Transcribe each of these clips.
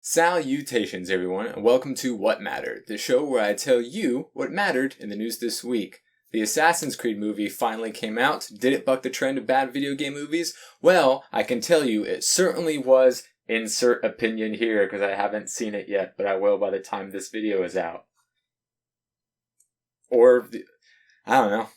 Salutations, everyone, and welcome to What Mattered, the show where I tell you what mattered in the news this week. The Assassin's Creed movie finally came out. Did it buck the trend of bad video game movies? Well, I can tell you it certainly was. Insert opinion here, because I haven't seen it yet, but I will by the time this video is out. Or, I don't know.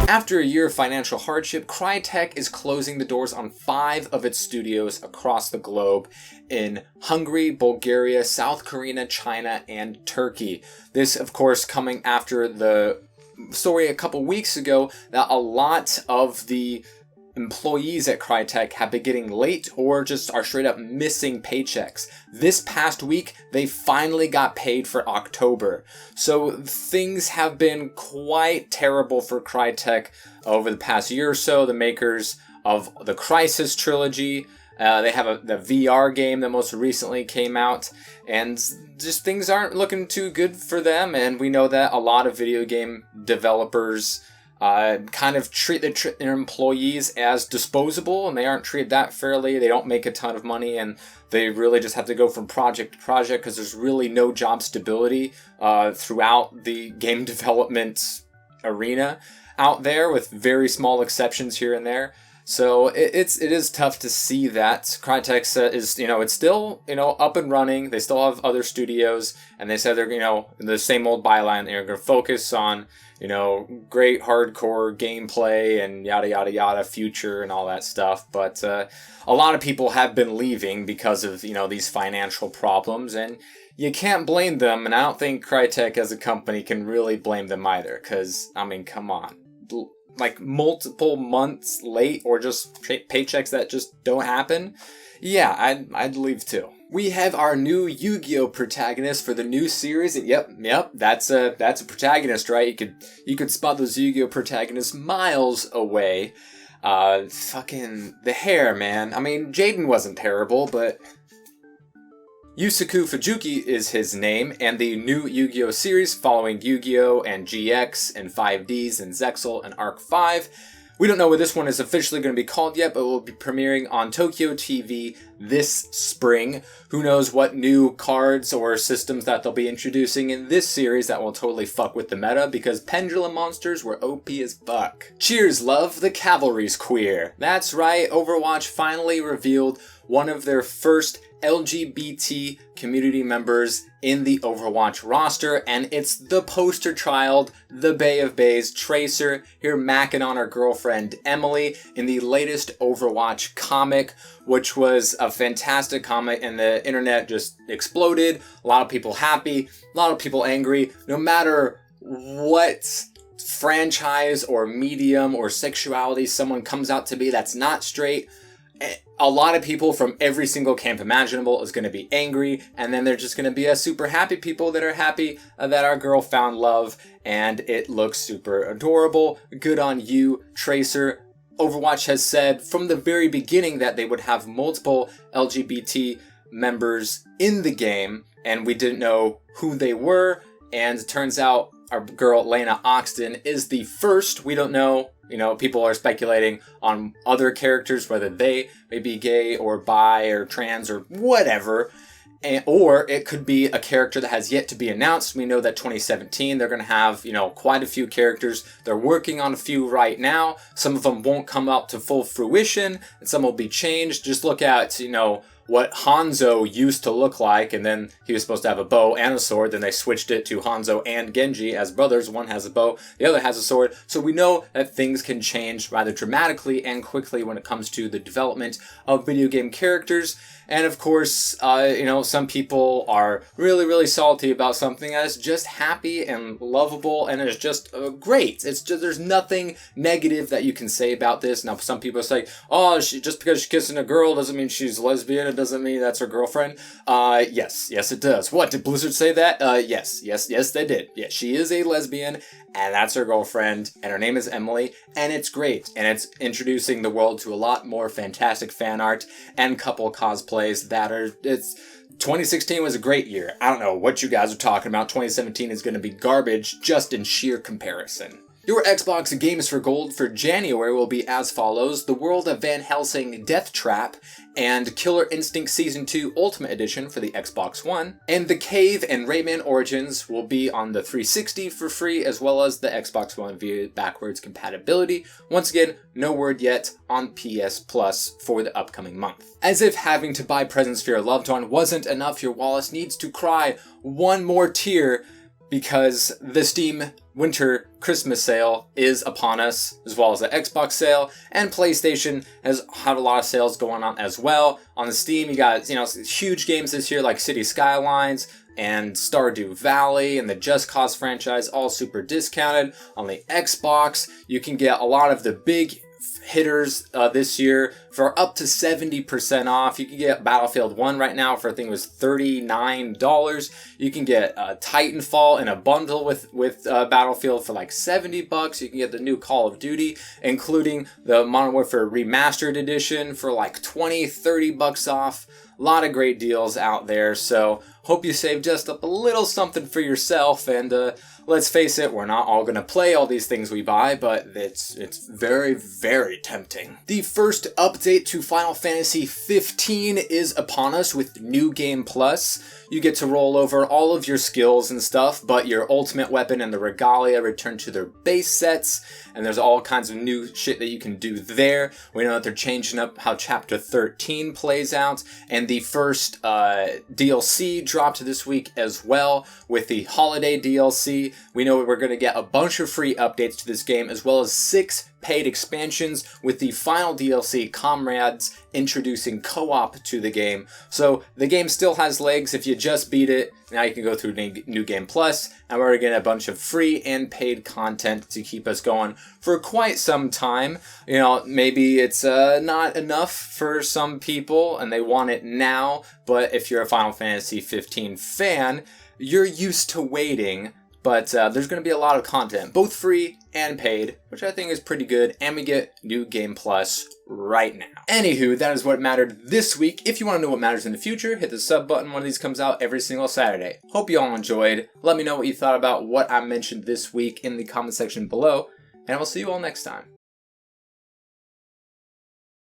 After a year of financial hardship, Crytek is closing the doors on 5 of its studios across the globe in Hungary, Bulgaria, South Korea, China, and Turkey. This, of course, coming after the story a couple weeks ago that a lot of the employees at Crytek have been getting late or just are straight up missing paychecks. This past week, they finally got paid for October. So things have been quite terrible for Crytek over the past year or so. The makers of the Crisis trilogy, they have the VR game that most recently came out, and just things aren't looking too good for them. And we know that a lot of video game developers kind of treat their employees as disposable, and they aren't treated that fairly. They don't make a ton of money, and they really just have to go from project to project because there's really no job stability throughout the game development arena out there, with very small exceptions here and there. So it is tough to see that. Crytek is, it's still, up and running. They still have other studios, and they said they're, the same old byline. They're going to focus on, great hardcore gameplay and yada, yada, yada, future and all that stuff. But a lot of people have been leaving because of, these financial problems, and you can't blame them. And I don't think Crytek as a company can really blame them either, because, come on. Like multiple months late or just paychecks that just don't happen. Yeah, I'd leave too. We have our new YuGiOh protagonist for the new series. And yep, that's a protagonist, right? You could spot those YuGiOh protagonists miles away. Fucking the hair, man. Jaden wasn't terrible, but Yusaku Fujuki is his name, and the new YuGiOh series following YuGiOh and GX and 5Ds and Zexal and Arc 5. We don't know what this one is officially going to be called yet, but it will be premiering on Tokyo TV this spring. Who knows what new cards or systems that they'll be introducing in this series that will totally fuck with the meta, because pendulum monsters were OP as fuck. Cheers, love, the cavalry's queer. That's right, Overwatch finally revealed one of their first LGBT community members in the Overwatch roster, and it's the poster child, the Bay of Bays, Tracer, here macking on her girlfriend Emily in the latest Overwatch comic, which was a fantastic comic, and the internet just exploded. A lot of people happy, a lot of people angry. No matter what franchise or medium or sexuality someone comes out to be that's not straight, a lot of people from every single camp imaginable is going to be angry, and then there's just going to be a super happy people that are happy that our girl found love, and it looks super adorable. Good on you, Tracer. Overwatch has said from the very beginning that they would have multiple LGBT members in the game, and we didn't know who they were, and it turns out our girl Lena Oxton is the first. We don't know. People are speculating on other characters, whether they may be gay or bi or trans or whatever. Or it could be a character that has yet to be announced. We know that 2017, they're going to have, quite a few characters. They're working on a few right now. Some of them won't come out to full fruition, and some will be changed. Just look at, what Hanzo used to look like, and then he was supposed to have a bow and a sword. Then they switched it to Hanzo and Genji as brothers. One has a bow, the other has a sword. So we know that things can change rather dramatically and quickly when it comes to the development of video game characters. And of course, some people are really, really salty about something that is just happy and lovable and is just great. It's just, there's nothing negative that you can say about this. Now, some people say, just because she's kissing a girl doesn't mean she's lesbian. It doesn't mean that's her girlfriend. Yes, it does. What, did Blizzard say that? Yes, they did. Yeah, she is a lesbian, and that's her girlfriend, and her name is Emily, and it's great. And it's introducing the world to a lot more fantastic fan art and couple cosplays that are, it's 2016 was a great year. I don't know what you guys are talking about. 2017 is going to be garbage just in sheer comparison. Your Xbox Games for Gold for January will be as follows: The World of Van Helsing Death Trap and Killer Instinct Season 2 Ultimate Edition for the Xbox One. And The Cave and Rayman Origins will be on the 360 for free, as well as the Xbox One via backwards compatibility. Once again, no word yet on PS Plus for the upcoming month. As if having to buy presents for your loved one wasn't enough, your wallet needs to cry one more tear because the Steam Winter Christmas sale is upon us, as well as the Xbox sale, and PlayStation has had a lot of sales going on as well. On the Steam, you got, huge games this year like City Skylines and Stardew Valley and the Just Cause franchise, all super discounted. On the Xbox, you can get a lot of the big hitters this year for up to 70% off. You can get Battlefield 1 right now for, I think it was $39. You can get Titanfall in a bundle with Battlefield for like $70. You can get the new Call of Duty, including the Modern Warfare Remastered Edition for like $20-30 off. A lot of great deals out there, so hope you save just up a little something for yourself. And let's face it, we're not all going to play all these things we buy, but it's very, very tempting. The first update to Final Fantasy 15 is upon us with New Game Plus. You get to roll over all of your skills and stuff, but your ultimate weapon and the regalia return to their base sets, and there's all kinds of new shit that you can do there. We know that they're changing up how Chapter 13 plays out, and the first DLC dropped this week as well with the Holiday DLC. We know we're going to get a bunch of free updates to this game, as well as 6 paid expansions, with the final DLC, Comrades, introducing co-op to the game. So the game still has legs. If you just beat it, now you can go through New Game Plus, and we're getting a bunch of free and paid content to keep us going for quite some time. Maybe it's not enough for some people and they want it now, but if you're a Final Fantasy 15 fan, you're used to waiting. But there's going to be a lot of content, both free and paid, which I think is pretty good, and we get New Game Plus right now. Anywho, that is what mattered this week. If you want to know what matters in the future, hit the sub button. One of these comes out every single Saturday. Hope you all enjoyed. Let me know what you thought about what I mentioned this week in the comment section below, and I will see you all next time.